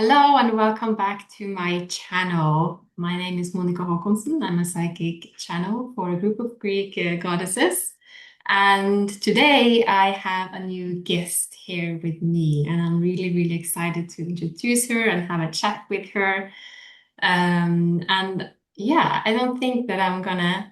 Hello and welcome back to my channel. My name is Monica Håkonsen. I'm a psychic channel for a group of Greek goddesses. And today I have a new guest here with me, and I'm really excited to introduce her and have a chat with her. And yeah, I don't think that I'm gonna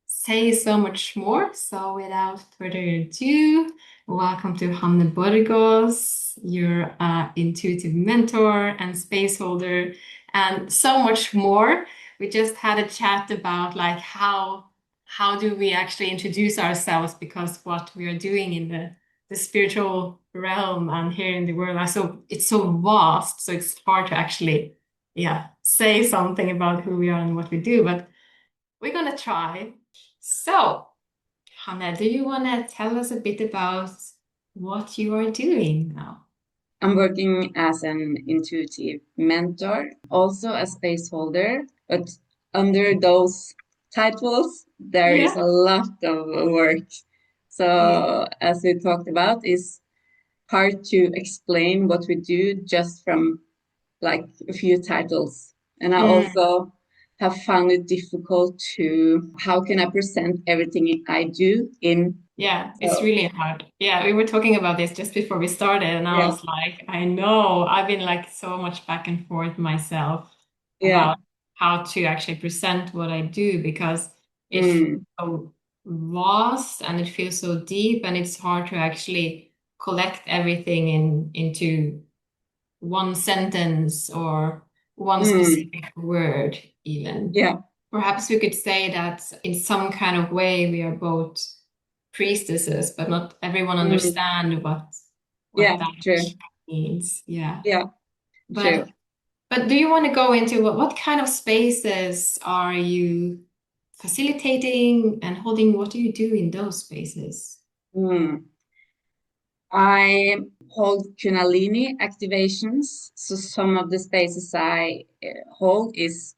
say so much more. So without further ado, welcome to Hanne Borgås. You're an intuitive mentor and space holder and so much more. We just had a chat about like how do we actually introduce ourselves, because what we are doing in the spiritual realm and here in the world are it's so vast, so it's hard to actually say something about who we are and what we do, but we're gonna try. So, Hanne, do you want to tell us a bit about what you are doing now? I'm working as an intuitive mentor, also a space holder, but under those titles, there is Yeah. a lot of work. Yeah. So, as we talked about, it's hard to explain what we do just from like a few titles. And I Mm. also have found it difficult to how can I present everything I do in Yeah, it's so really hard. Yeah, we were talking about this just before we started, and I yeah, was like, I know, I've been like so much back and forth myself yeah, about how to actually present what I do, because it's mm, so vast and it feels so deep, and it's hard to actually collect everything into one sentence or one mm, specific word, even. yeah, Perhaps we could say that in some kind of way we are both priestesses, but not everyone mm, understand what yeah, that true. means. Yeah. Yeah, But true. but do you want to go into what kind of spaces are you facilitating and holding? What do you do in those spaces? Mm. I hold Kundalini activations. So some of the spaces I hold is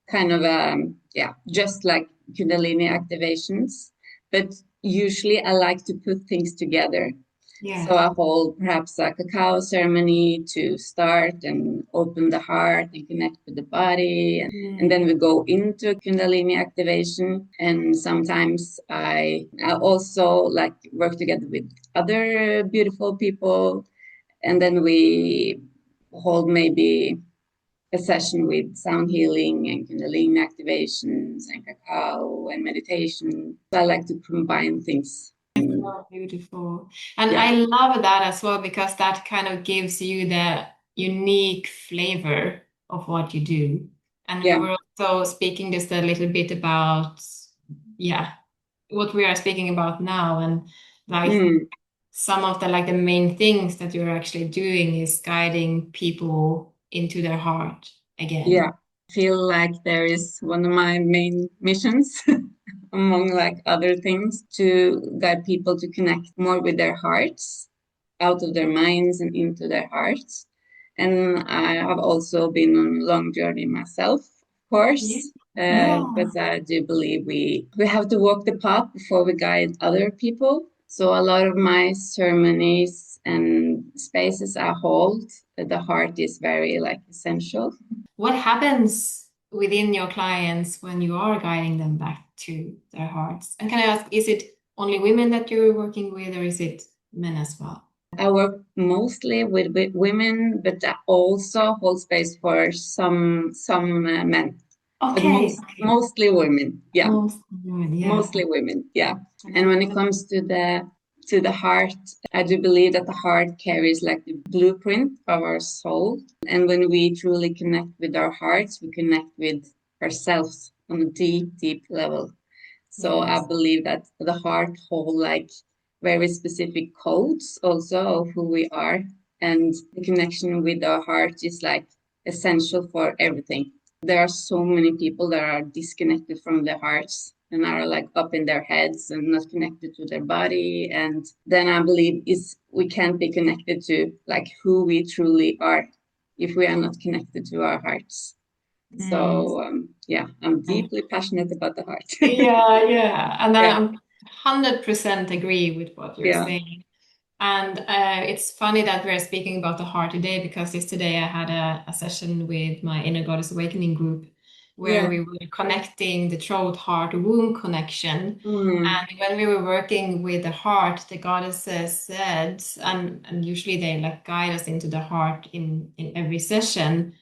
kind of just like Kundalini activations. But usually I like to put things together. So Yeah. I hold perhaps a cacao ceremony to start and open the heart and connect with the body. And then Mm. we go into Kundalini activation. And sometimes I also like work together with other beautiful people. And then we hold maybe a session with sound healing and Kundalini activations and cacao and meditation. So I like to combine things. Oh, beautiful. And Yeah. I love that as well, because that kind of gives you the unique flavor of what you do. And we Yeah. were also speaking just a little bit about, yeah, what we are speaking about now. And like Mm. some of the like the main things that you're actually doing is guiding people into their heart Yeah, again. feel like there is one of my main missions among like other things to guide people to connect more with their hearts, out of their minds and into their hearts. And I have also been on a long journey myself, of Yeah. course, Yeah. because I do believe we have to walk the path before we guide other people. So a lot of my ceremonies and spaces I hold, the heart is very like essential. What happens within your clients when you are guiding them back to their hearts? And can I ask, is it only women that you're working with, or is it men as well? I work mostly with women, but I also hold space for some men, but Okay, okay. mostly women. Yeah, Most women, yeah. mostly women. Yeah. And when it Mm. comes to the heart, I do believe that the heart carries like the blueprint of our soul. And when we truly connect with our hearts, we connect with ourselves on a deep level. So I Yes. believe that the heart hold like very specific codes also of who we are. And the connection with our heart is like essential for everything. There are so many people that are disconnected from their hearts and are like up in their heads and not connected to their body. And then I believe is we can't be connected to like who we truly are if we are not connected to our hearts. Mm. So yeah, I'm deeply passionate about the heart. Yeah, yeah. And Yeah, I'm 100% agree with what you're yeah, saying. And it's funny that we're speaking about the heart today because yesterday I had a session with my Inner Goddess Awakening group where Yeah. we were connecting the throat, heart, womb connection. Mm. And when we were working with the heart, the goddesses said, and usually they like guide us into the heart in every session.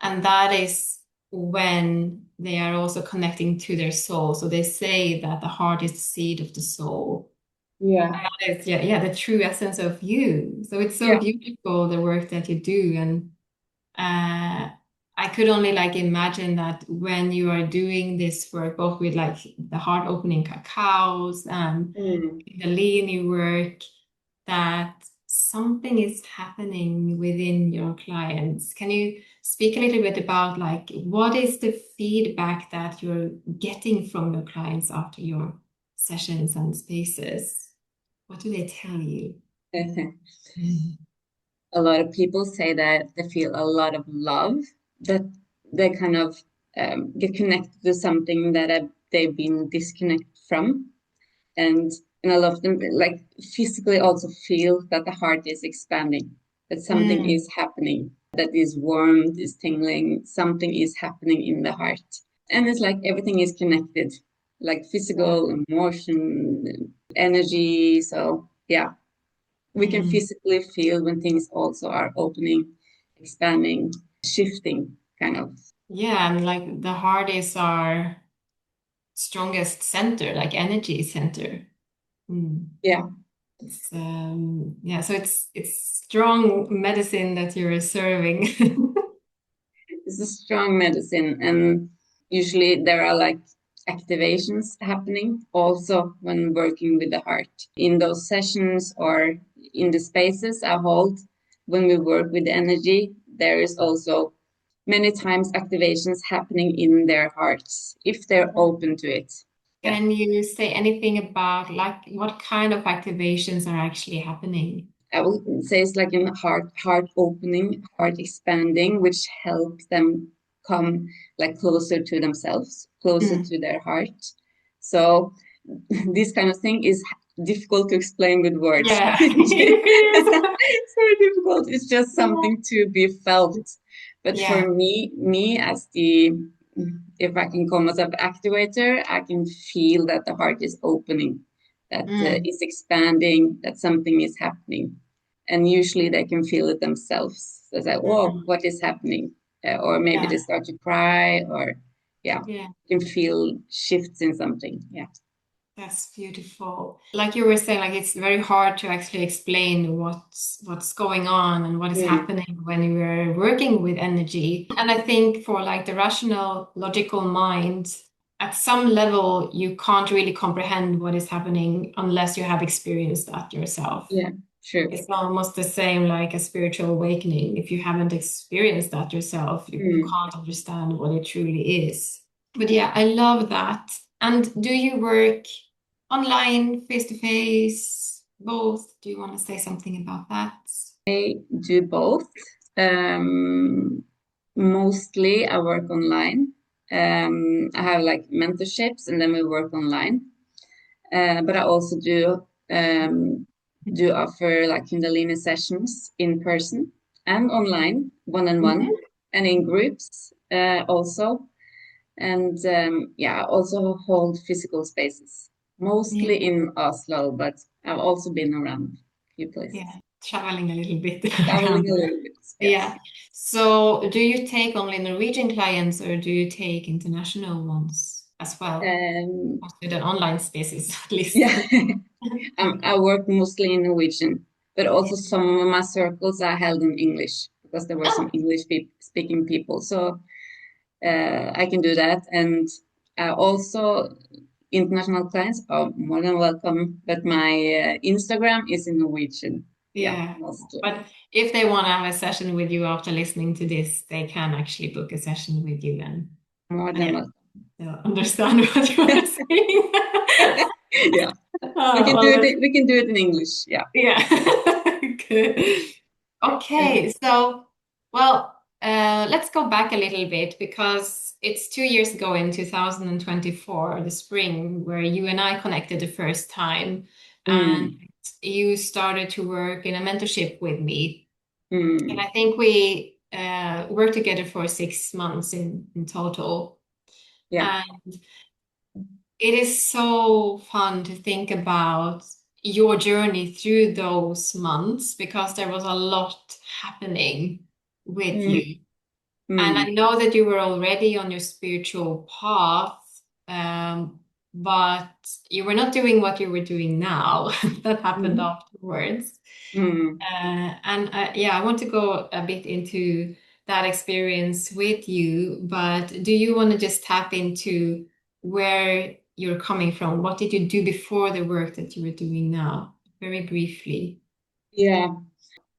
And that is when they are also connecting to their soul. So they say that the heart is the seed of the soul. Yeah. That is, yeah, yeah, the true essence of you. So it's so Yeah. beautiful, the work that you do. And I could only like imagine that when you are doing this work, both with like the heart opening cacaos and Mm. the Kundalini work, that something is happening within your clients. Can you speak a little bit about like what is the feedback that you're getting from your clients after your sessions and spaces? What do they tell you? Mm. A lot of people say that they feel a lot of love, that they kind of get connected to something that they've been disconnected from. And and a lot of them like physically also feel that the heart is expanding, that something Mm. is happening, that is warm, is tingling, something is happening in the heart. And it's like everything is connected, like physical, emotion, energy. So yeah, we can Mm. physically feel when things also are opening, expanding, shifting, kind of. Yeah, and like the heart is our strongest center, like energy center. Mm. Yeah, It's yeah, so it's strong medicine that you're serving. it's a strong medicine. And usually there are like activations happening also when working with the heart. In those sessions or in the spaces I hold when we work with energy, there is also many times activations happening in their hearts if they're open to it. Yeah. Can you say anything about like what kind of activations are actually happening? I would say it's like a heart opening, heart expanding, which helps them come like closer to themselves, closer Mm. to their heart. So this kind of thing is difficult to explain with words. Yeah, it is. It's very difficult. It's just Yeah. something to be felt. But Yeah. for me as the, if I can call myself activator, I can feel that the heart is opening, that Mm. is expanding, that something is happening. And usually they can feel it themselves. So it's like, whoa, Mm. what is happening? Or maybe Yeah. they start to cry, or yeah, Yeah. can feel shifts in something. Yeah. That's beautiful. Like you were saying, like it's very hard to actually explain what's going on and what is Mm. happening when you are working with energy. And I think for like the rational, logical mind, at some level, you can't really comprehend what is happening unless you have experienced that yourself. Yeah, true. It's almost the same like a spiritual awakening. If you haven't experienced that yourself, you Mm. can't understand what it truly is. But yeah, I love that. And do you work online, face to face, both? Do you want to say something about that? Do both. Um, Mostly I work online. I have like mentorships and then we work online. But I also do offer like Kundalini sessions in person and online, one on one, Mhm. and in groups also. And yeah, I also hold physical spaces, Yeah, mostly in Oslo, but I've also been around a few yeah, places, traveling a little bit traveling around. a little bit. Yes. Yeah. So do you take only Norwegian clients or do you take international ones as well? Um, Or to the online spaces at least. yeah, I work mostly in Norwegian, but Yeah. also some of my circles are held in English because there were some Oh, English speaking people. So I can do that. And also, international clients are more than welcome. But my Instagram is in Norwegian. Yeah, yeah. mostly. But if they want to have a session with you after listening to this, they can actually book a session with you More and than yeah, welcome. they'll understand what you are saying. Yeah, we Oh, can do well, it. We can do it in English. Yeah. yeah. Good. Okay, so well, let's go back a little bit because it's 2 years ago in 2024, the spring, where you and I connected the first time. And Mm. you started to work in a mentorship with me. And Mm. I think we worked together for 6 months in total. Yeah. And it is so fun to think about your journey through those months because there was a lot happening with Mm. you. And I Mm. know that you were already on your spiritual path, but you were not doing what you were doing now. That happened Mm. afterwards. Mm. And yeah, I want to go a bit into that experience with you, but do you want to just tap into where you're coming from? What did you do before the work that you were doing now? Very briefly. Yeah.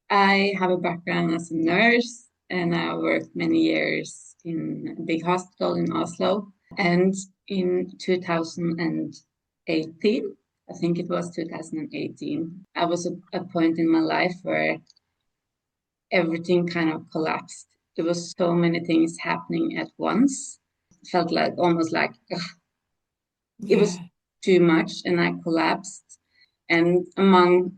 I have a background as a nurse, and I worked many years in a big hospital in Oslo. And in 2018, I think it was 2018, I was at a point in my life where everything kind of collapsed. There was so many things happening at once. It felt like almost like ugh, it was Yeah. too much, and I collapsed. And among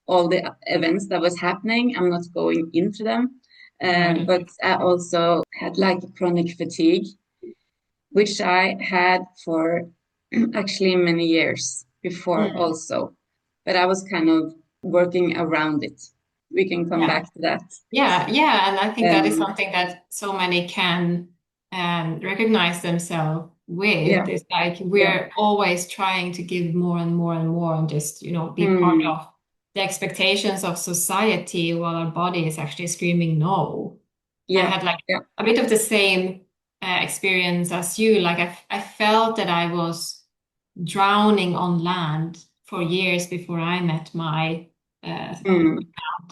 all the events that was happening, I'm not going into them, Right. but I also had like chronic fatigue, which I had for actually many years before Mm. also, but I was kind of working around it. We can come Yeah. back to that. Yeah, yeah, and I think that is Um, something that so many can recognize themselves with. yeah, It's like yeah, we're always trying to give more and more and more and just, be part mm, of the expectations of society while our body is actually screaming no. I yeah, had like yeah, a bit of the same experience as you. Like I felt that I was drowning on land for years before I met my mm,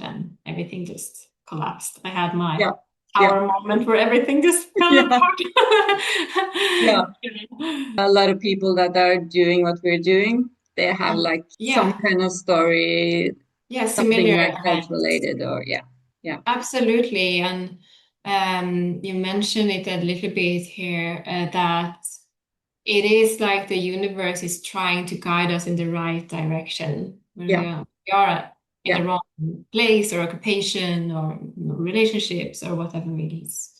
and everything just collapsed. I had my yeah, yeah, tower moment where everything just fell yeah, apart. yeah. A lot of people that are doing what we're doing, they have like some Yeah, kind of story, yeah, something similar like health events. related, or yeah, yeah. Absolutely. And you mentioned it a little bit here that it is like the universe is trying to guide us in the right direction when Yeah, we are in yeah. the wrong place or occupation or relationships or whatever it is.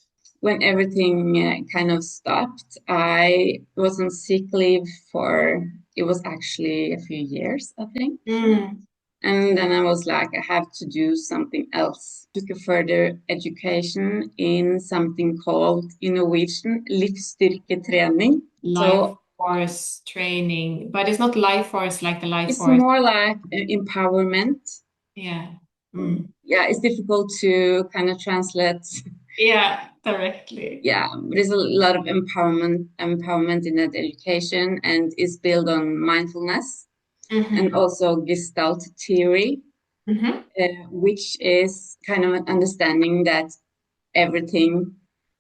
When everything kind of stopped, I was on sick leave for, it was actually a few years, I think. Mm, And then I was like, I have to do something else. Took a further education in something called in Norwegian livsstyrketrening. life So force training, but it's not life force like the life it's force. more like empowerment. Yeah. Mm. Yeah, it's difficult to kind of translate. Yeah, directly. Yeah, there's a lot of empowerment in that education, and is built on mindfulness and Mm-hmm. also Gestalt theory, Mm-hmm. which is kind of an understanding that everything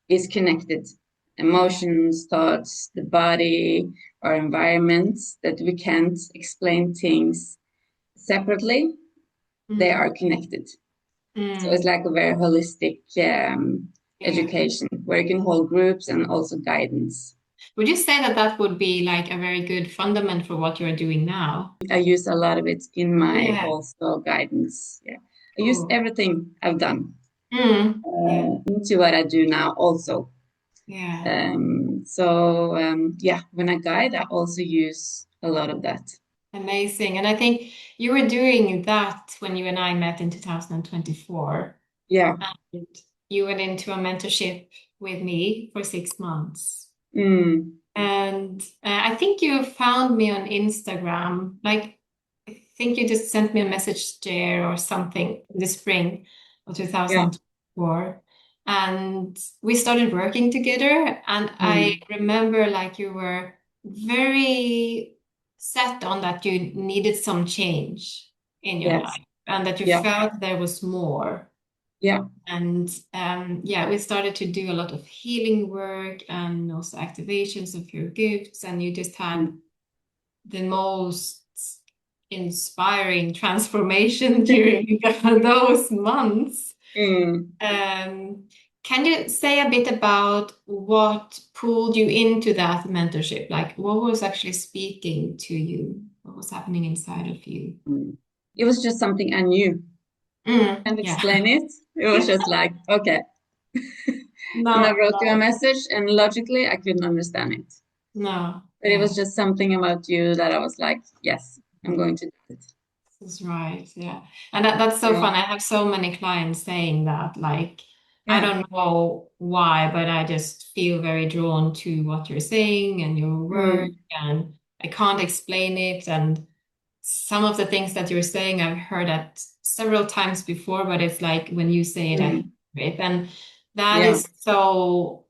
is connected. Yeah. Emotions, thoughts, the body, our environments, that we can't explain things separately, they Mm. are connected. So it's Mm. like a very holistic Yeah. education where you can hold groups and also guidance. Would you say that that would be like a very good fundament for what you're doing now? I use a lot of it in my Yeah. also guidance. Yeah, I use Cool. everything I've done Yeah. into what I do now also. Yeah. Yeah, when I guide, I also use a lot of that. Amazing. And I think you were doing that when you and I met in 2024. Yeah. And you went into a mentorship with me for 6 months. Mm. And I think you found me on Instagram. Like, I think you just sent me a message there or something in the spring of Yeah. 2024. And we started working together. And I Mm. remember like you were very set on that you needed some change in your Yes. life and that you Yeah. felt there was more. Yeah. And yeah, we started to do a lot of healing work and also activations of your gifts. And you just had Mm. the most inspiring transformation during those months. Mm. Um, can you say a bit about what pulled you into that mentorship? Like, what was actually speaking to you? What was happening inside of you? Mm. it was just something I knew. Can't Yeah. explain it. It was just like, okay. And I No, wrote you a no, message, and logically, I couldn't understand it. no. But it was Yeah. just something about you that I was like, yes, I'm going to do it. That's right. Yeah. And that's so Yeah, fun. I have so many clients saying that, like, I yeah, don't know why, but I just feel very drawn to what you're saying and your work, mm, and I can't explain it. And some of the things that you're saying, I've heard that several times before, but it's like when you say it, I mm, hear it. And that yeah, is so,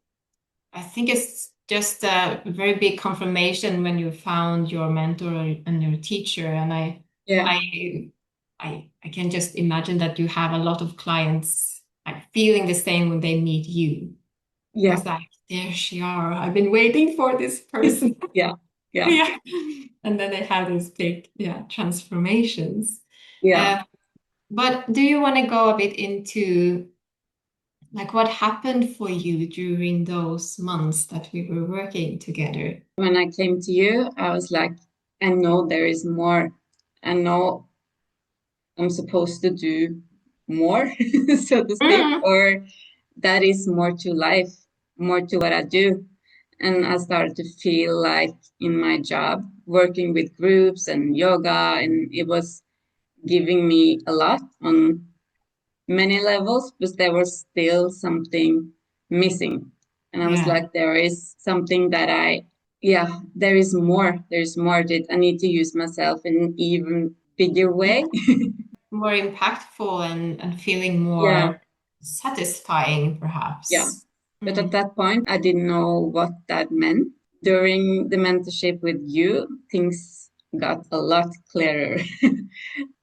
I think it's just a very big confirmation when you found your mentor and your teacher. And yeah, I, I can just imagine that you have a lot of clients like feeling the same when they meet you. yeah, It's like, there she are. I've been waiting for this person. yeah, yeah, Yeah. And then they have these big, yeah, transformations. yeah. Uh, but do you want to go a bit into like what happened for you during those months that we were working together? When I came to you, I was like, I know there is more. I know I'm supposed to do more, so to speak, Mm, or that is more to life, more to what I do. And I started to feel like in my job, working with groups and yoga, and it was giving me a lot on many levels, but there was still something missing. And I was yeah, like, there is something that yeah, there is more. There's more that I need to use myself in an even bigger yeah, way. more impactful and feeling Yeah, more satisfying, yeah. perhaps. But at Mm, that point, I didn't know what that meant. During the mentorship with you, things got a lot clearer.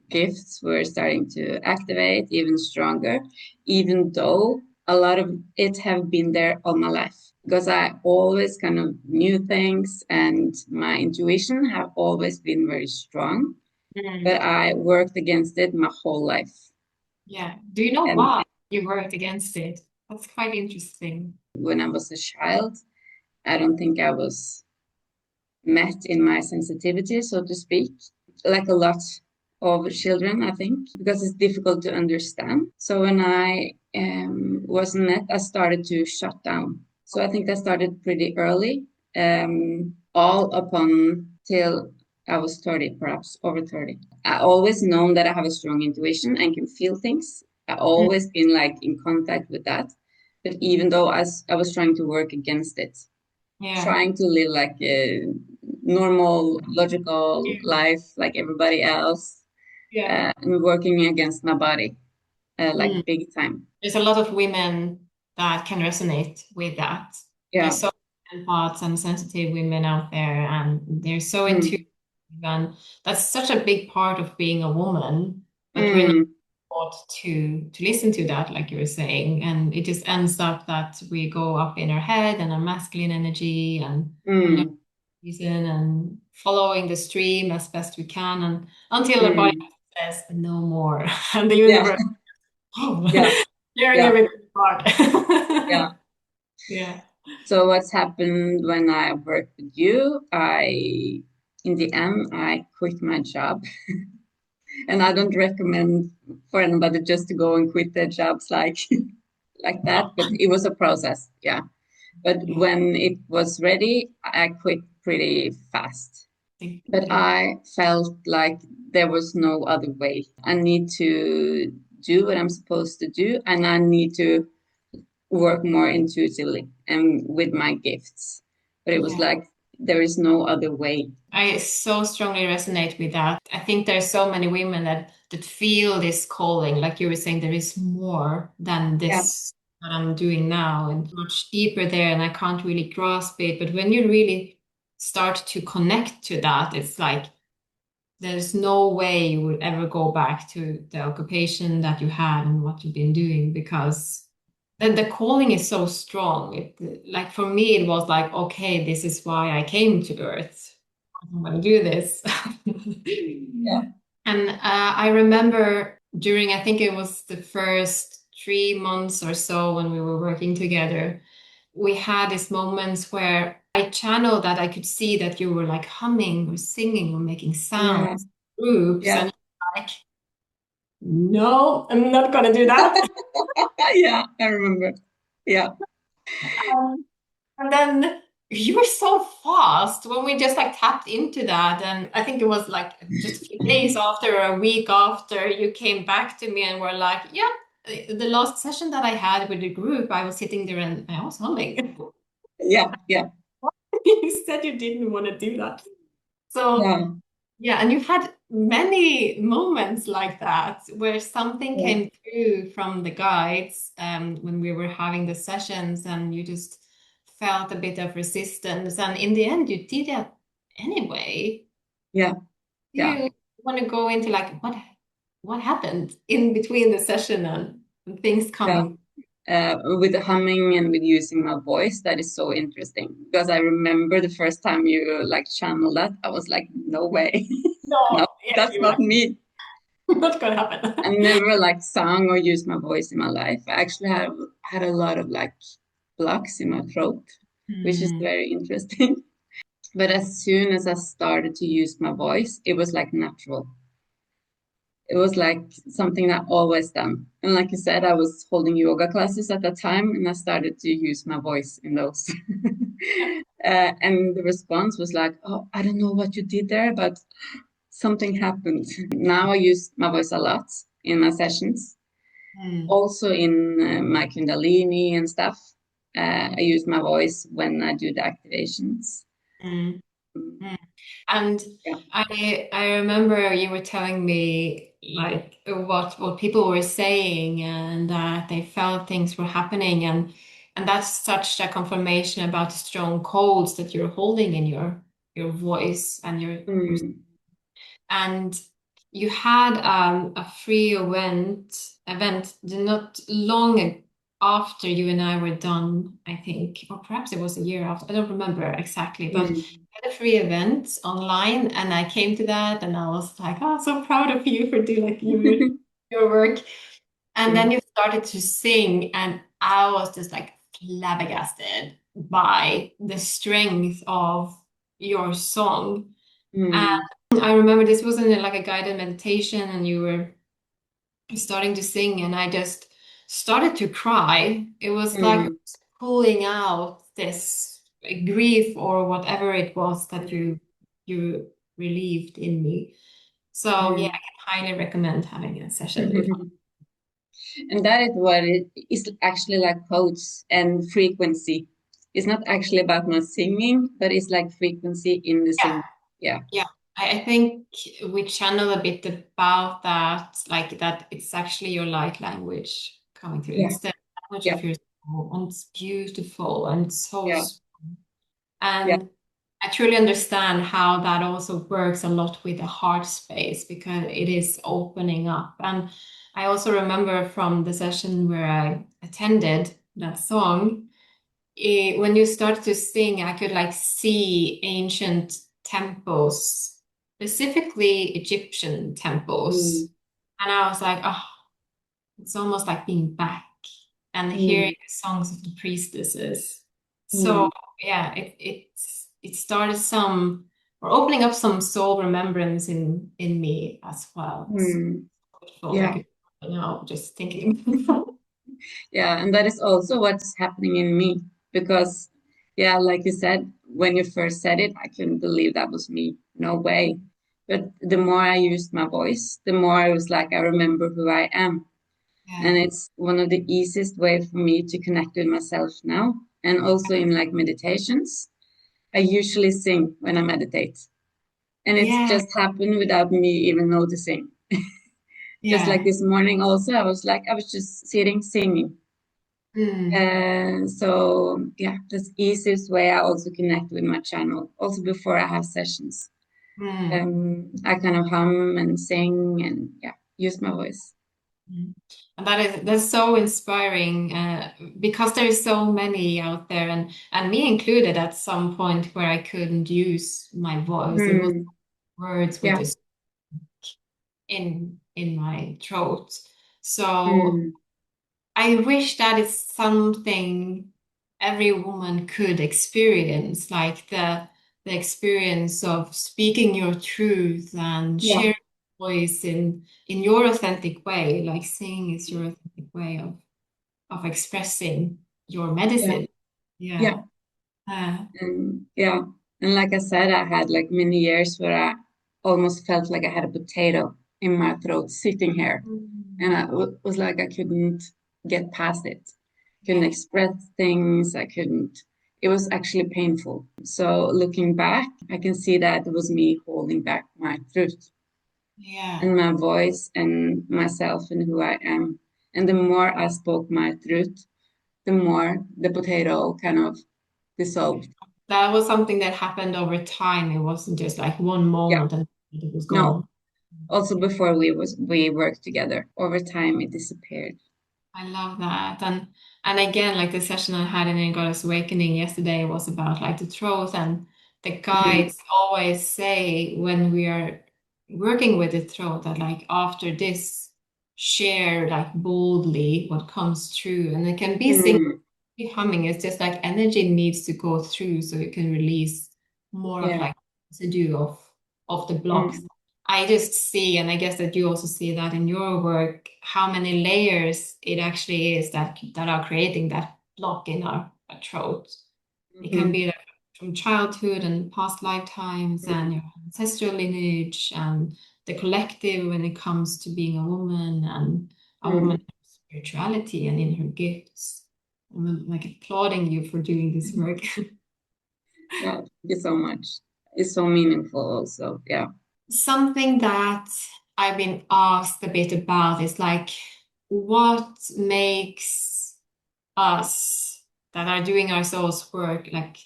Gifts were starting to activate even stronger, even though a lot of it have been there all my life. Because I always kind of knew things and my intuition have always been very strong, mm, but I worked against it my whole life. yeah. Do you know And why you worked against it? That's quite interesting. when I was a child, I don't think I was met in my sensitivity, so to speak, like a lot of children, I think, because it's difficult to understand. So when I was met, I started to shut down. So I think I started pretty early, all upon till I was 30, perhaps over 30. I always known that I have a strong intuition and can feel things. I Mm, always been like in contact with that. But even though I was trying to work against it, yeah. trying to live like a normal, logical life like everybody else, Yeah. and working against my body, Mm. like big time. There's a lot of women that can resonate with that. Yeah. There's so many empaths and sensitive women out there, and they're so intuitive, Mm. and that's such a big part of being a woman. But we're not Mm. taught to listen to that, like you were saying, and it just ends up that we go up in our head and our masculine energy and Mm. reason and following the stream as best we can, and until our body Mm. says no more, and the Yeah. universe. Oh, Yeah. tearing Yeah. everything apart. Yeah. Yeah. So what's happened when I worked with you? In the end, I quit my job, and I don't recommend for anybody just to go and quit their jobs like like No. that. But it was a process. Yeah. But Yeah. when it was ready, I quit pretty fast. But Yeah. I felt like there was no other way. I need to do what I'm supposed to do, and I need to work more intuitively and with my gifts. But it was Yeah. like there is no other way. I so strongly resonate with that. I think there's so many women that feel this calling, like you were saying, there is more than Yeah. this that I'm doing now, and much deeper there, and I can't really grasp it. But when you really start to connect to that, it's like there's no way you would ever go back to the occupation that you had and what you've been doing, because then the calling is so strong. Like for me, it was like, okay, this is why I came to Earth. I'm going to do this. Yeah. And I remember during, I think it was the first 3 months or so when we were working together, we had these moments where I channeled that I could see that you were like humming or singing or making Yeah. sounds, groups, Yeah. and like no, I'm not gonna do that. Yeah, I remember. Yeah. Um, and then you were so fast when we just like tapped into that. And I think it was like just a few days after, a week after, you came back to me and were like, yeah, the last session that I had with the group, I was sitting there and I was humming. Yeah, yeah, You said you didn't want to do that. So yeah, yeah, and you had many moments like that where something yeah, came through from the guides when we were having the sessions, and you just felt a bit of resistance. And in the end, you did it anyway. yeah, Do yeah, you want to go into like what happened in between the session and things yeah. coming? With the humming and with using my voice, that is so interesting because I remember the first time you like channel that, I was like, no way, no, No, yeah, that's you were not like, me. not gonna I happen. never like sung or used my voice in my life. I actually have had a lot of like blocks in my throat, which is Hmm. very interesting. But as soon as I started to use my voice, it was like natural. It was like something that I always done. And like you said, I was holding yoga classes at that time and I started to use my voice in those. And the response was like, oh, I don't know what you did there, but something happened. Now I use my voice a lot in my sessions, Hmm. also in my Kundalini and stuff. I use my voice when I do the activations. Hmm. Mm, Hmm. And yeah. I remember you were telling me like what people were saying and that they felt things were happening, and that's such a confirmation about the strong codes that you're holding in your voice and your Mm, and you had a free event not long after you and I were done, I think, or perhaps it was a year after. I don't remember exactly, but mm, you had a free event online, and I came to that, and I was like, "Oh, so proud of you for doing like your work." And then mm, you started to sing, and I was just like flabbergasted by the strength of your song. mm, I remember this was in like a guided meditation, and you were starting to sing, and I just started to cry. It was like I mm, was pulling out this grief or whatever it was that you relieved in me. So yeah, I mm. can highly recommend having a session with. And that is what it is actually like codes and frequency. It's not actually about not singing, but it's like frequency in the Yeah, sing. Yeah. yeah. I think we channel a bit about that, like that it's actually your light language coming through. Yeah. It's the language Yeah. of your soul, and it's beautiful and so Yeah. Yeah. and I truly understand how that also works a lot with the heart space because it is opening up. And I also remember from the session where I attended that song, when you started to sing, I could like see ancient temples, specifically Egyptian Mm, temples. And I was like, oh, it's almost like being back and hearing mm, the songs of the priestesses. So mm, yeah, it started some or opening up some soul remembrance in me as well. It's mm. beautiful. I Yeah. could, just thinking. Yeah. And that is also what's happening in me because, yeah, like you said, when you first said it, I couldn't believe that was me. No way. But the more I used my voice, the more I was like, I remember who I am. And Yeah. it's one of the easiest way for me to connect with myself now. And also in like meditations, I usually sing when I meditate. And it's Yeah. just happened without me even noticing. Just like Yeah. this morning also, I was like, I was just sitting singing. Mm, And so yeah, that's the easiest way I also connect with my channel. Also before I have sessions. mm, I kind of hum and sing and yeah, use my voice. mm. And that's so inspiring because there is so many out there, and me included at some point where I couldn't use my voice. It was Mm, words with yeah. this in my throat. So Mm, I wish that is something every woman could experience, like the experience of speaking your truth and yeah. sharing. voice in your authentic way. Like singing is your authentic way of expressing your Yeah, medicine. yeah, Yeah. Uh, and yeah, and like I said, I had like many years where I almost felt like I had a potato in my throat sitting here, and mm, was like I couldn't get past it, couldn't yeah. express things, I couldn't. It was actually painful. So looking back, I can see that it was me holding back my truth Yeah. and my voice and myself and who I am. And the more I spoke my truth, the more the potato kind of dissolved. That was something that happened over time. It wasn't just like one Yeah, moment and it was no. gone. Also before we worked together, over time it disappeared. I love that. And again, like the session I had in Goddess Awakening yesterday was about like the throat, and the Mm, guides always say when we are working with the throat that like after this, share like boldly what comes through. And it can be singing, mm, be humming. It's just like energy needs to go through so you can release more of yeah. like residue of the blocks. Mm, I just see, and I guess that you also see that in your work, how many layers it actually is that are creating that block in our throat. It can mhm, be like from childhood and past lifetimes and mm, your ancestral lineage and the collective when it comes to being a woman and a woman mm. in spirituality and in her gifts. I'm like applauding you for doing this work. Yeah, thank you so much. It's so meaningful also. Yeah. Something that I've been asked a bit about is like, what makes us that are doing our soul's work, like,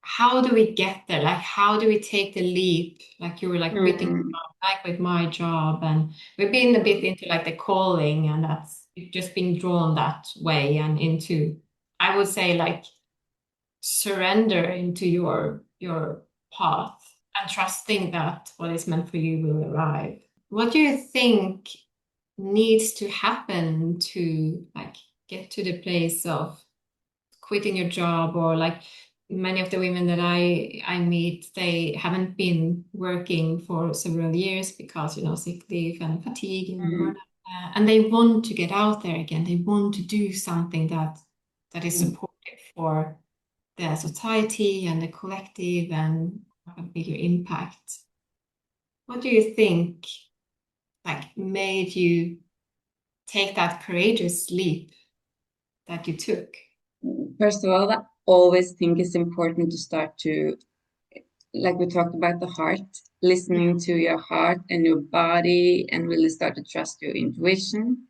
how do we get there? Like, how do we take the leap? Like, you were like quitting, Mm, like with my job, and we've been a bit into like the calling, and that's just been drawn that way and into, I would say, like surrender into your path and trusting that what is meant for you will arrive. What do you think needs to happen to like get to the place of quitting your job, or like many of the women that I meet, they haven't been working for several years because sick leave and fatigue and burnout, mm, and they want to get out there again. They want to do something that is mm. supportive for the society and the collective and have a bigger impact. What do you think like made you take that courageous leap that you took? First of all, I always think it's important to start to, like we talked about the heart, Yeah. listening to your heart and your body and really start to trust your intuition.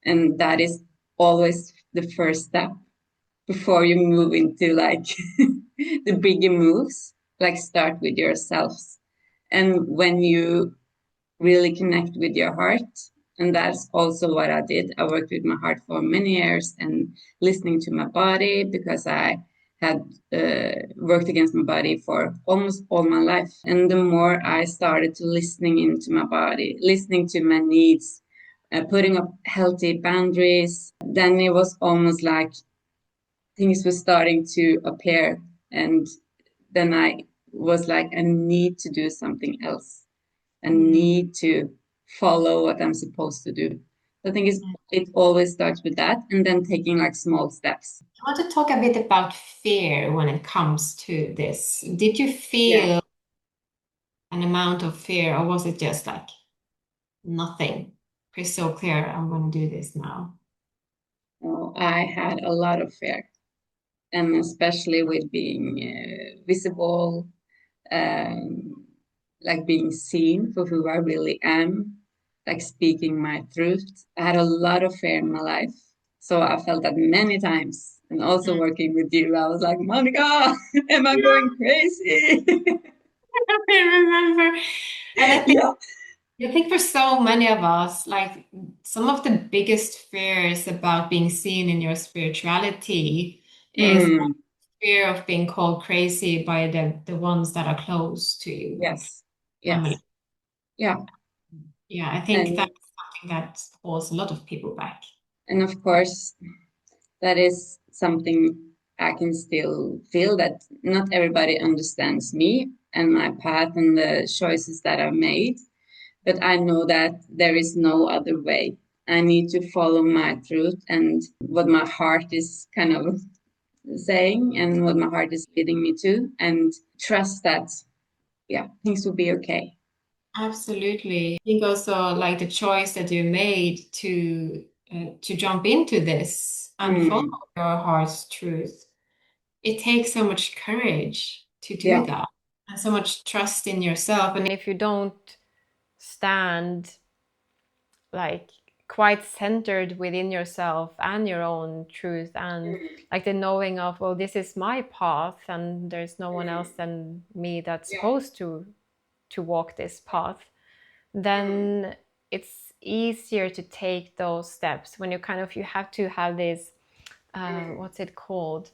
And that is always the first step before you move into like the bigger moves. Like start with yourselves. And when you really connect with your heart. And that's also what I did. I worked with my heart for many years and listening to my body because I had worked against my body for almost all my life. And the more I started to listening into my body, listening to my needs, putting up healthy boundaries, then it was almost like things were starting to appear. And then I was like, I need to do something else and Mm. need to follow what I'm supposed to do. I think it always starts with that and then taking like small steps. I want to talk a bit about fear when it comes to this. Did you Yeah. feel an amount of fear, or was it just like nothing? Crystal clear, I'm going to do this now. I had a lot of fear, and especially with being visible, um, like being seen for who I really am, like speaking my truth. I had a lot of fear in my life. So I felt that many times. And also Mm. working with you, I was like, Monica, am I going crazy? I remember. And Yeah. I think for so many of us, like some of the biggest fears about being seen in your spirituality is Mm, fear of being called crazy by the ones that are close to you, like yes. family. Yes. Yeah. Yeah, I think And that's something that holds a lot of people back. of course that is something I can still feel that not everybody understands me and my path and the choices that I've made. But I know that there is no other way. I need to follow my truth and what my heart is kind of saying and what my heart is leading me to, and trust that, yeah, things will be okay. Absolutely. I think also like the choice that you made to jump into this and follow Mm, your heart's truth. It takes so much courage to do yeah. that and so much trust in yourself. And if you don't stand like quite centered within yourself and your own truth and like the knowing of, well, this is my path and there's no one else than me that's Yeah. supposed to walk this path, then it's easier to take those steps when you kind of you have to have this what's it called,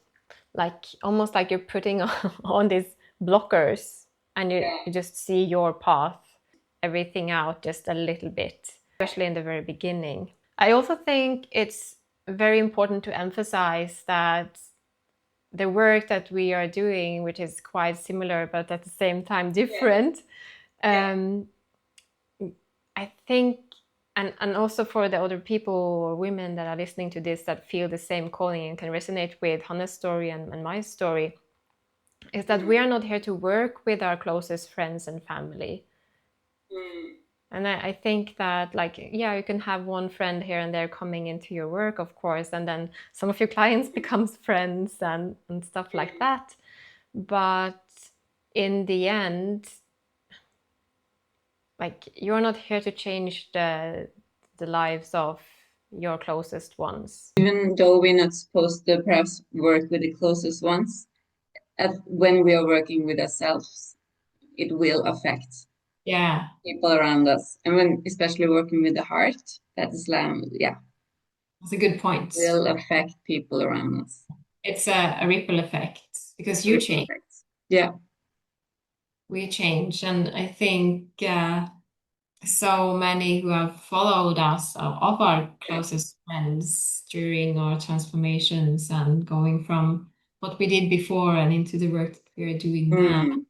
like almost like you're putting on these blockers and you just see your path, everything out just a little bit, especially in the very beginning. I also think it's very important to emphasize that the work that we are doing, which is quite similar but at the same time different, um, I think, and also for the other people or women that are listening to this that feel the same calling and can resonate with Hanne's story and my story, is that we are not here to work with our closest friends and family. And I think that, like, yeah, you can have one friend here and there coming into your work, of course, and then some of your clients becomes friends and stuff like that. But in the end, like, you're not here to change the lives of your closest ones. Even though we're not supposed to perhaps work with the closest ones, when we are working with ourselves, it will affect Yeah, people around us. And when especially working with the heart, that is yeah, that's a good point. will affect people around us. It's a ripple effect because you Ripple change, effects. Yeah. we change. And I think so many who have followed us of our closest friends during our transformations and going from what we did before and into the work that we are doing now, Mm,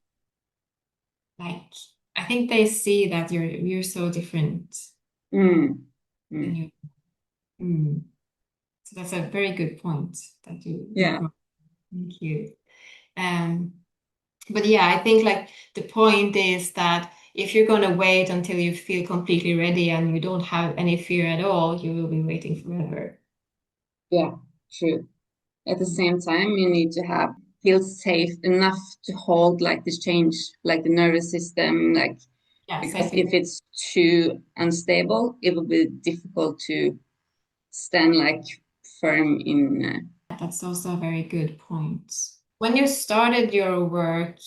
like I think they see that you're so different mm, than mm. you. Mm. So that's a very good point that you Yeah. brought. Thank you. Um, but yeah, I think like the point is that if you're going to wait until you feel completely ready and you don't have any fear at all, you will be waiting forever. Yeah. True. At the same time, you need to feel safe enough to hold like this change, like the nervous system, like Yeah, because safety. if it's too unstable, it will be difficult to stand like firm in. That's also a very good point. When you started your work,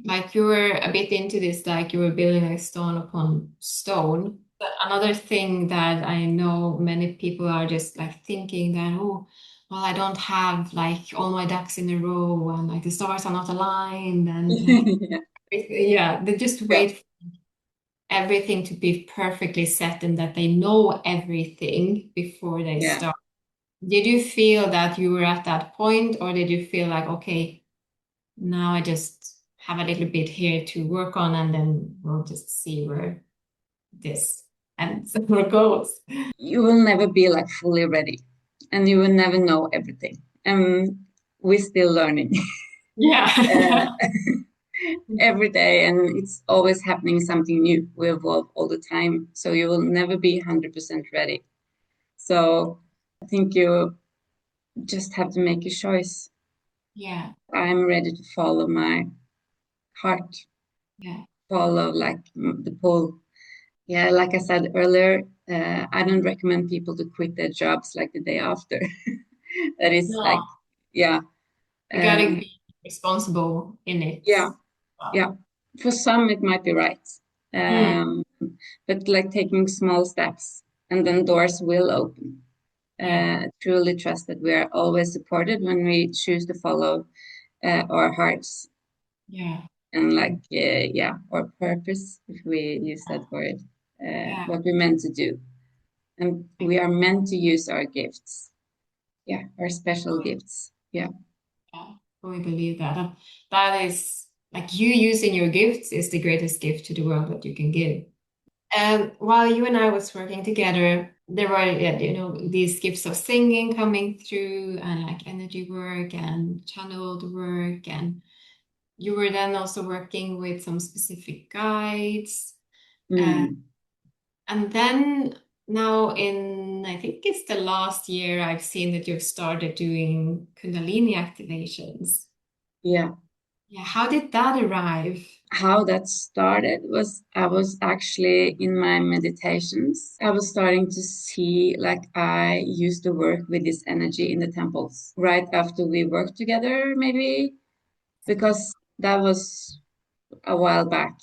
like you were a bit into this, like you were building like stone upon stone. But another thing that I know many people are just like thinking that, oh, well, I don't have like all my ducks in a row and like the stars are not aligned and like, Yeah. yeah, they just Yeah. wait for everything to be perfectly set and that they know everything before they Yeah. start. Did you feel that you were at that point, or did you feel like, okay, now I just have a little bit here to work on and then we'll just see where this ends or goes? You will never be like fully ready, and you will never know everything. And we're still learning Yeah. uh, every day, and it's always happening something new. We evolve all the time, so you will never be 100% ready. So I think you just have to make a choice. Yeah. I'm ready to follow my heart, Yeah. follow like the pull. Yeah, like I said earlier, I don't recommend people to quit their jobs like the day after. That is No, like, yeah, you gotta um, be responsible in it. yeah, Wow. yeah. For some, it might be right, Mm, um, but like taking small steps, and then doors will open. yeah. Truly trust that we are always supported when we choose to follow our hearts Yeah. and like yeah, our purpose, if we use that word, Yeah. what we're meant to do, and we are meant to use our gifts, yeah, our special gifts, yeah. Yeah. Fully believe that. That is like you using your gifts is the greatest gift to the world that you can give. And while you and I was working together, there were, yeah, you know, these gifts of singing coming through and like energy work and channeled work. And you were then also working with some specific guides. Uh, Mm, and then now in, I think it's the last year, I've seen that you've started doing Kundalini activations. yeah. Yeah, how did that arrive? How that started was I was actually in my meditations. I was starting to see like I used to work with this energy in the temples right after we worked together, maybe because that was a while back.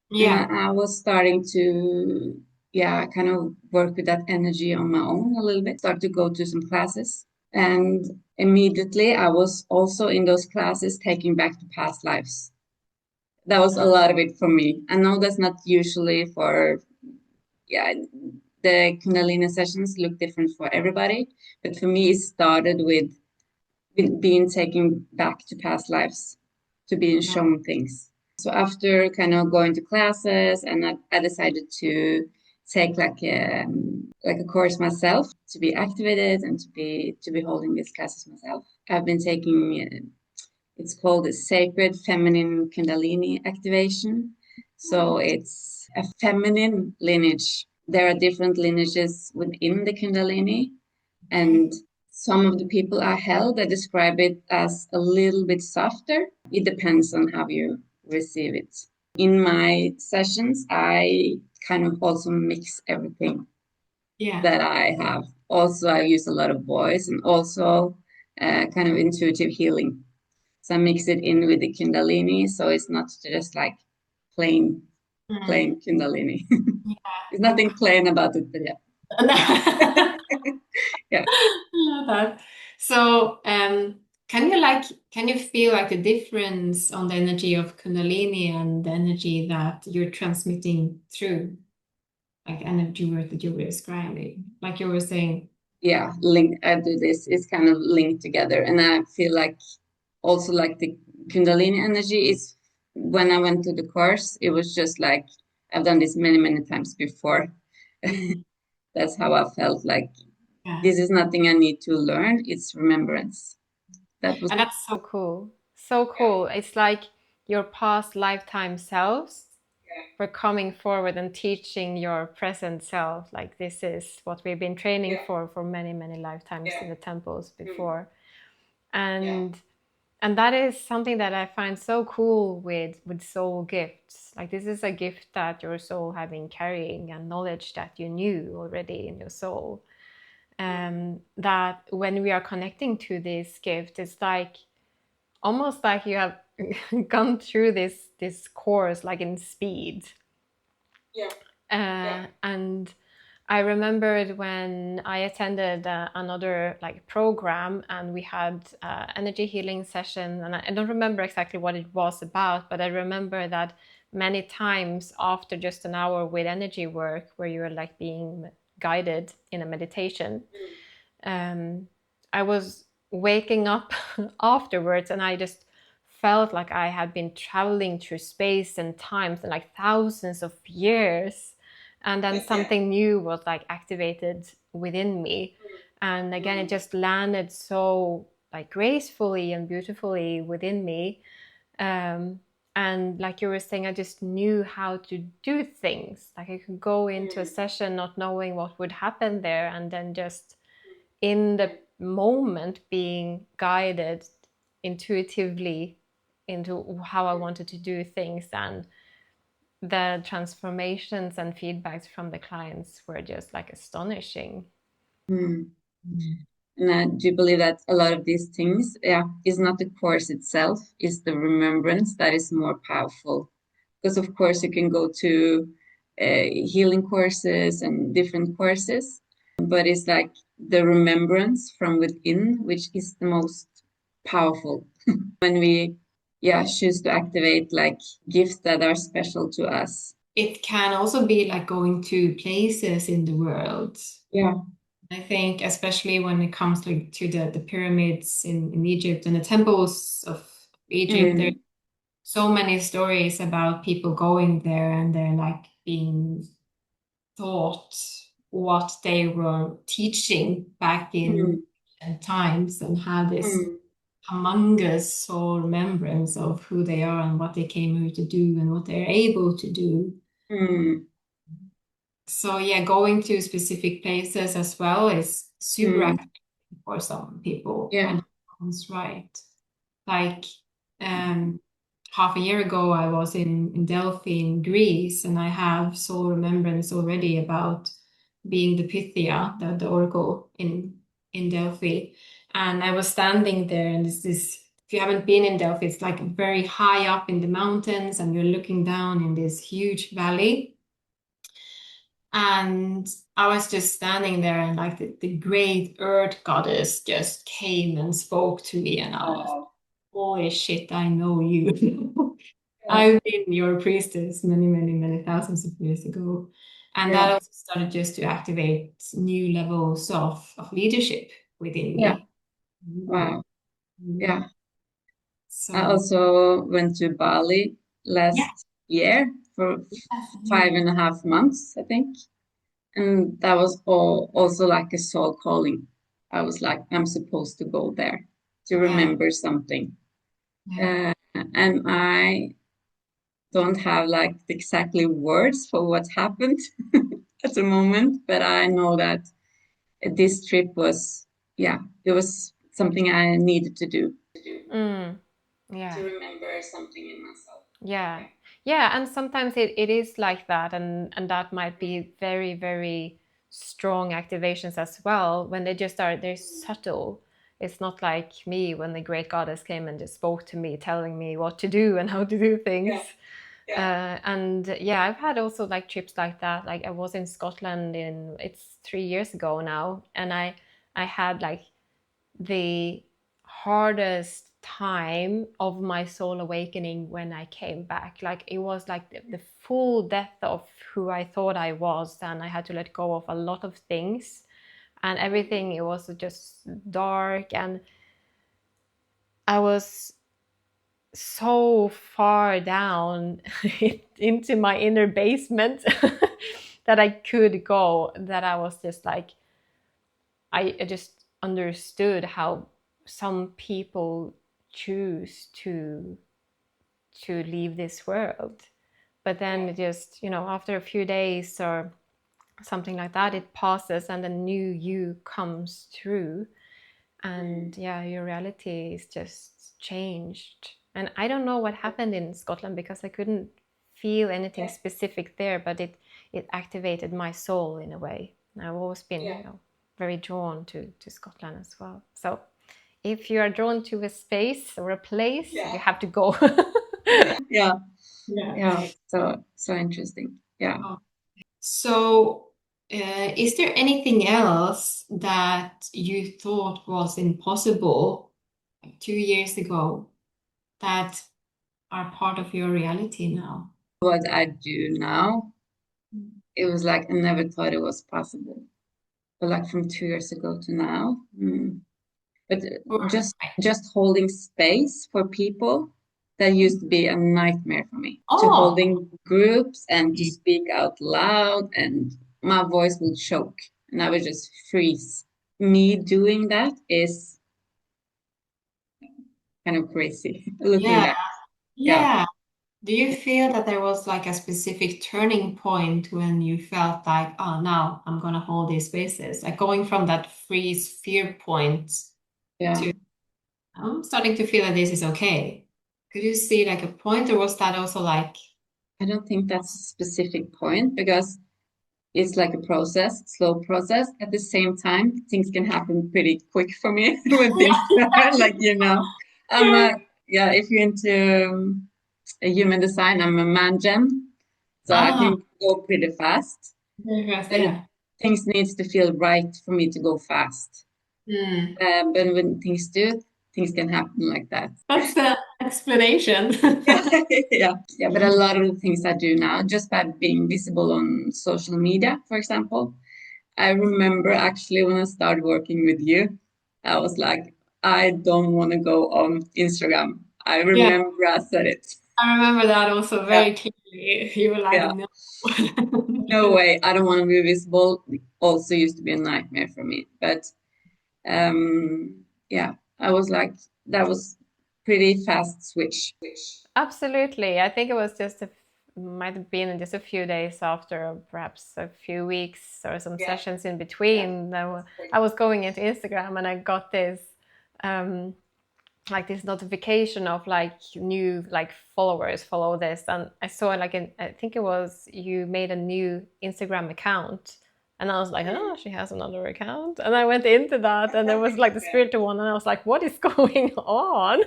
And Yeah. I was starting to, yeah, kind of work with that energy on my own a little bit, start to go to some classes. And immediately I was also in those classes taking back to past lives. That was a lot of it for me. I know that's not usually for, yeah, the Kundalini sessions look different for everybody, but for me, it started with being taken back to past lives, to being Yeah. shown things. So after kind of going to classes, and I decided to take like a course myself to be activated and to be holding these classes myself. I've been taking it's called a Sacred Feminine Kundalini Activation. So it's a feminine lineage. There are different lineages within the Kundalini, Okay. and some of the people I held, I describe it as a little bit softer. It depends on how you receive it. In my sessions, I kind of also mix everything Yeah. that I have. Also, I use a lot of voice and also kind of intuitive healing. So I mix it in with the Kundalini, so it's not just like plain Mm. plain Kundalini. Yeah. There's nothing plain about it, but yeah, I yeah, love that. So, can you like, can you feel like the difference on the energy of Kundalini and the energy that you're transmitting through, like energy work that you were describing, like you were saying? yeah. Link. I do this. It's kind of linked together, and I feel like also like the Kundalini energy is when I went to the course, it was just like I've done this many times before. Mm. That's how I felt like Yeah. this is nothing I need to learn. It's remembrance. That was And that's So cool. So yeah, cool. It's like your past lifetime selves were coming forward and teaching your present self. Like this is what we've been training yeah, for many lifetimes in the temples mm, before. And and that is something that I find so cool with soul gifts. Like this is a gift that your soul have been carrying and knowledge that you knew already in your soul. That when we are connecting to this gift, it's like almost like you have gone through this course like in speed. yeah, And I remembered when I attended another like program, and we had energy healing session, and I don't remember exactly what it was about, but I remember that many times after just an hour with energy work where you were like being guided in a meditation, I was waking up afterwards, and I just felt like I had been traveling through space and times and like thousands of years. And then something new was like activated within me. And again, it just landed so like gracefully and beautifully within me. Um, and like you were saying, I just knew how to do things. Like I could go into a session not knowing what would happen there, and then just in the moment being guided intuitively into how I wanted to do things. And the transformations and feedbacks from the clients were just like astonishing. mm. And I do believe that a lot of these things, yeah, is not the course itself, is the remembrance that is more powerful. Because of course you can go to healing courses and different courses, but it's like the remembrance from within, which is the most powerful. When we, yeah, choose to activate like gifts that are special to us. It can also be like going to places in the world. Yeah. I think, especially when it comes to the pyramids in Egypt and the temples of Egypt, there Mm. so many stories about people going there and they're like being taught what they were teaching back in times and have this Mm. humongous soul remembrance of who they are and what they came here to do and what they're able to do. Mm. So yeah, going to specific places as well is super Mm. active for some people. Yeah. And that's right. Like half a year ago, I was in Delphi in Greece, and I have soul remembrance already about being the Pythia, the oracle in Delphi. And I was standing there, and this, if you haven't been in Delphi, it's like very high up in the mountains, and you're looking down in this huge valley. And I was just standing there, and like the great earth goddess just came and spoke to me, and I was, Wow. holy shit, I know you. Yeah. I've been your priestess many, many, many thousands of years ago. And Yeah. that also started just to activate new levels of leadership within Yeah. me. Wow. Yeah. I So, also went to Bali yeah, last year for yes, yeah, 5.5 months, I think. And that was also like a soul calling. I was like, I'm supposed to go there to yeah, remember something. yeah, And I don't have like exactly words for what happened at the moment, but I know that this trip was, yeah, it was something I needed to do Mm. Yeah. to remember something in myself. Yeah. Yeah. And sometimes it is like that. And that might be very, very strong activations as well when they just are, they're subtle. It's not like me when the great goddess came and just spoke to me, telling me what to do and how to do things. And yeah, I've had also like trips like that. Like I was in Scotland it's 3 years ago now, and I had like the hardest time of my soul awakening when I came back. Like it was like the full death of who I thought I was, and I had to let go of a lot of things and everything. It was just dark, and I was so far down into my inner basement that I could go, that I was just like, I just understood how some people choose to leave this world. But then it just, after a few days or something like that, it passes and a new you comes through. And yeah, your reality is just changed. And I don't know what happened in Scotland because I couldn't feel anything specific there, but it activated my soul in a way. I've always been, very drawn to Scotland as well. So if you are drawn to a space or a place, you have to go. Yeah. yeah. Yeah. So interesting. Yeah. So, is there anything else that you thought was impossible 2 years ago that are part of your reality now? What I do now, it was like I never thought it was possible. But like from 2 years ago to now. But Or, just holding space for people, that used to be a nightmare for me. To oh, holding groups and to speak out loud, and my voice would choke and I would just freeze. Me doing that is kind of crazy looking yeah, back. Yeah. yeah. Do you feel that there was like a specific turning point when you felt like, oh, now I'm gonna hold these spaces? Like going from that freeze fear point Yeah. to I'm starting to feel that this is okay. Could you see like a point, or was that also like, I don't think that's a specific point because it's like a process, slow process. At the same time, things can happen pretty quick for me when things start, like, I'm a, yeah, if you're into a human design, I'm a man gem, so I ah, can go pretty fast, and yeah. things needs to feel right for me to go fast. Hmm. But when things do, things can happen like that. That's the explanation. Yeah, yeah. But a lot of the things I do now, just by being visible on social media, for example, I remember actually when I started working with you, I was like, I don't want to go on Instagram. I Yeah. remember I said it. I remember that also very clearly. You were like, Yeah. no. No way, I don't want to be visible. Also used to be a nightmare for me. But yeah, I was like, that was pretty fast switch. Absolutely. I think it was might have been just a few days after, or perhaps a few weeks or some sessions in between. I was going into Instagram and I got this like this notification of like new like followers follow this, and I saw like I think it was you made a new Instagram account, and I was like, oh, she has another account, and I went into that and there was like the spiritual one, and I was like, what is going on?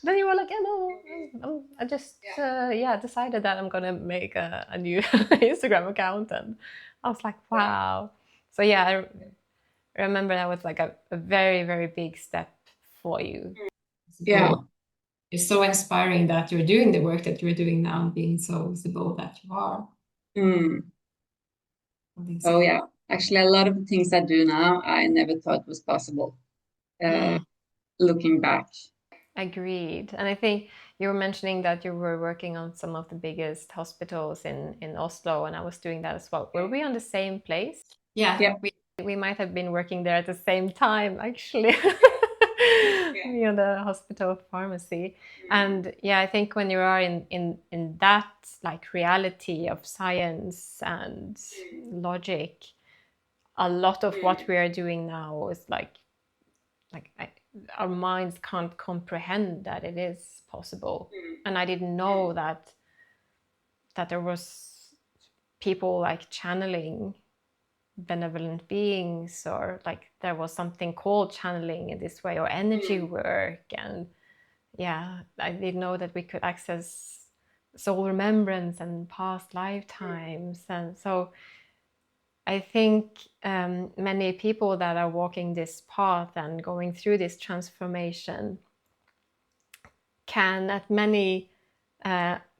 Then you were like, yeah, no, I just decided that I'm gonna make a new Instagram account, and I was like, wow. So yeah, I remember that was like a very, very big step for you. Yeah. It's so inspiring that you're doing the work that you're doing now and being so visible that you are. Oh yeah. Actually, a lot of the things I do now, I never thought was possible. Looking back. Agreed. And I think you were mentioning that you were working on some of the biggest hospitals in Oslo, and I was doing that as well. Were we on the same place? Yeah. We might have been working there at the same time, actually. Me on the hospital pharmacy. And yeah, I think when you are in that like reality of science and logic, a lot of what we are doing now is our minds can't comprehend that it is possible. And I didn't know that there was people like channeling benevolent beings, or like there was something called channeling in this way, or energy work. And yeah, I didn't know that we could access soul remembrance and past lifetimes. And so I think many people that are walking this path and going through this transformation can at many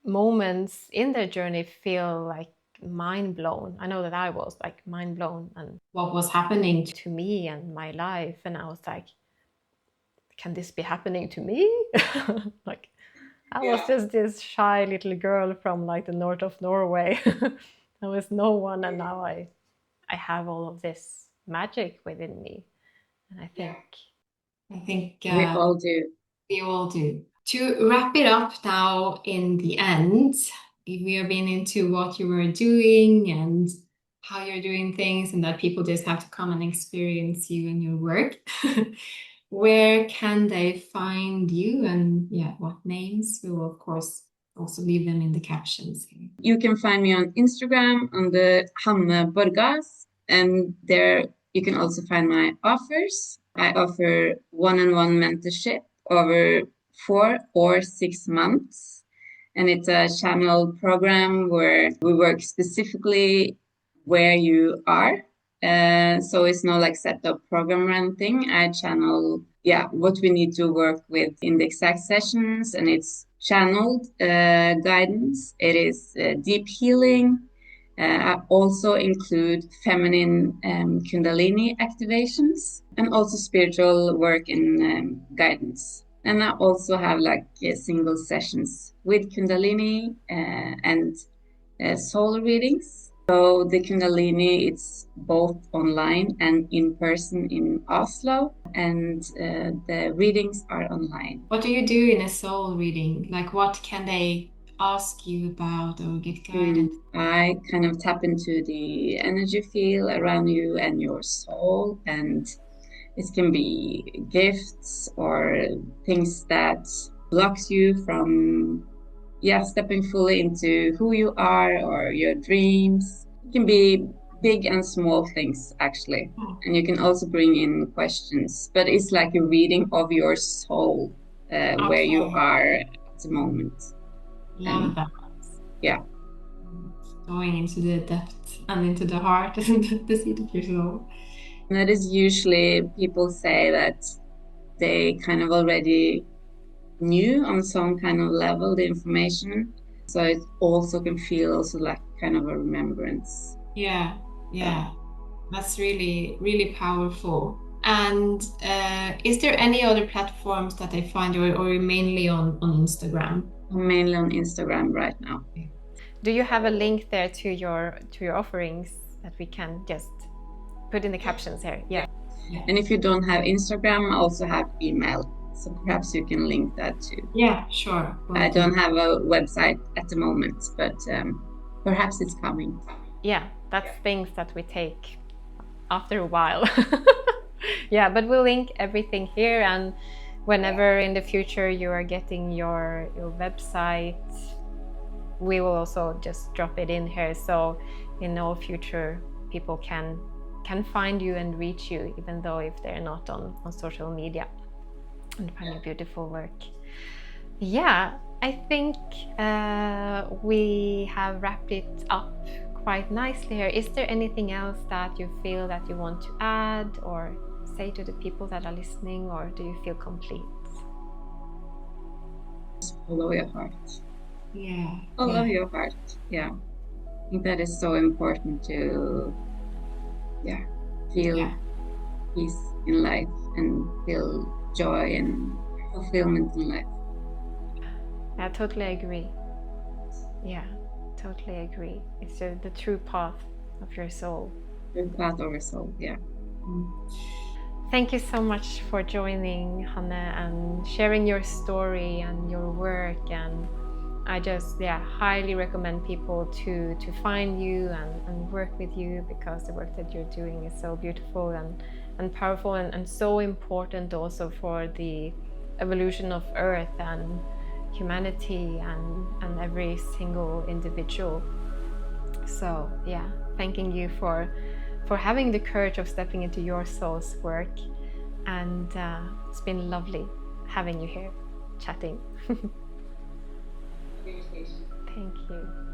moments in their journey feel like mind blown. I know that I was like mind blown and what was happening to me and my life, and I was like, can this be happening to me? Like I was just this shy little girl from like the north of Norway. There was no one, and now I have all of this magic within me. And I think we all do. We all do. To wrap it up now in the end, we have been into what you were doing and how you're doing things, and that people just have to come and experience you and your work. Where can they find you, and yeah, what names? We will of course also leave them in the captions here. You can find me on Instagram on the Hanne Borgås, and there you can also find my offers. I offer one-on-one mentorship over 4 or 6 months, and it's a channel program where we work specifically where you are. So it's not like set up program or anything. I channel, what we need to work with in the exact sessions, and it's channeled guidance. It is deep healing. I also include feminine Kundalini activations, and also spiritual work and guidance. And I also have like single sessions with Kundalini and soul readings. So the Kundalini, it's both online and in person in Oslo, and the readings are online. What do you do in a soul reading? Like, what can they ask you about or get guidance? I kind of tap into the energy field around you and your soul, and it can be gifts or things that blocks you from stepping fully into who you are or your dreams. It can be big and small things, actually. And you can also bring in questions, but it's like a reading of your soul, where you are at the moment. Love that. Yeah. Going into the depth and into the heart and the seat of your soul. And that is usually people say that they kind of already knew on some kind of level the information, so it also can feel also like kind of a remembrance. Yeah, that's really, really powerful. And is there any other platforms that they find you, or mainly on Instagram? Mainly on Instagram right now. Do you have a link there to your offerings that we can just put in the captions here? Yeah. And if you don't have Instagram, I also have email. So perhaps you can link that too. Yeah, sure. I don't have a website at the moment, but perhaps it's coming. Yeah, that's things that we take after a while. Yeah, but we'll link everything here, and whenever in the future you are getting your website, we will also just drop it in here, so in all future people can find you and reach you, even though if they're not on social media, and find your beautiful work. Yeah, I think we have wrapped it up quite nicely here. Is there anything else that you feel that you want to add or say to the people that are listening, or do you feel complete? Just follow your heart. Yeah. Follow your heart. Yeah. I think that is so important to feel peace in life and feel joy and fulfillment in life. I totally agree. Yeah, totally agree. It's the true path of your soul. True path of your soul, yeah. Thank you so much for joining, Hanne, and sharing your story and your work. And I just highly recommend people to find you and work with you, because the work that you're doing is so beautiful and powerful, and so important also for the evolution of Earth and humanity and every single individual. So yeah, thanking you for having the courage of stepping into your soul's work, and it's been lovely having you here chatting. Thank you.